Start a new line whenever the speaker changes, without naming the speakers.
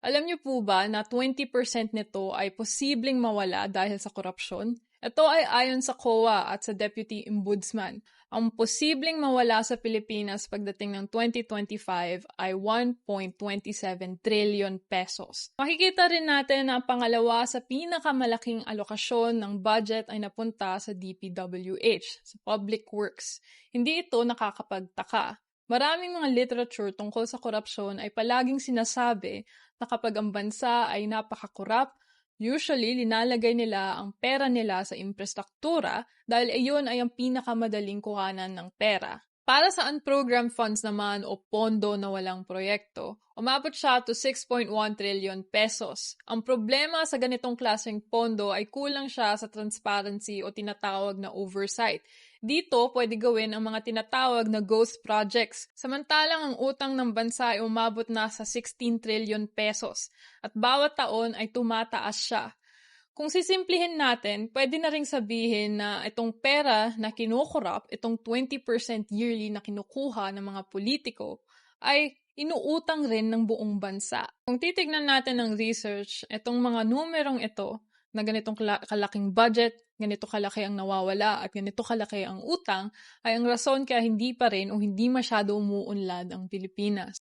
Alam niyo po ba na 20% nito ay posibleng mawala dahil sa korupsyon? Ito ay ayon sa COA at sa Deputy Ombudsman. Ang posibleng mawala sa Pilipinas pagdating ng 2025 ay 1.27 trillion pesos. Makikita rin natin na ang pangalawa sa pinakamalaking alokasyon ng budget ay napunta sa DPWH, sa Public Works. Hindi ito nakakapagtaka. Maraming mga literature tungkol sa korupsyon ay palaging sinasabi na kapag ang bansa ay napaka-korap, usually linalagay nila ang pera nila sa infrastruktura dahil iyon ay ang pinakamadaling kuhanan ng pera. Para sa unprogrammed funds naman o pondo na walang proyekto, umabot siya to 6.1 trillion pesos. Ang problema sa ganitong klaseng pondo ay kulang siya sa transparency o tinatawag na oversight. Dito, pwede gawin ang mga tinatawag na ghost projects. Samantalang ang utang ng bansa ay umabot na sa 16 trillion pesos at bawat taon ay tumataas siya. Kung sisimplihin natin, pwede na ring sabihin na itong pera na kinukurap, itong 20% yearly na kinukuha ng mga politiko, ay inuutang rin ng buong bansa. Kung titignan natin ng research, itong mga numerong ito, na ganitong kalaking budget, ganito kalaki ang nawawala at ganito kalaki ang utang, ay ang rason kaya hindi pa rin o hindi masyado umuunlad ang Pilipinas.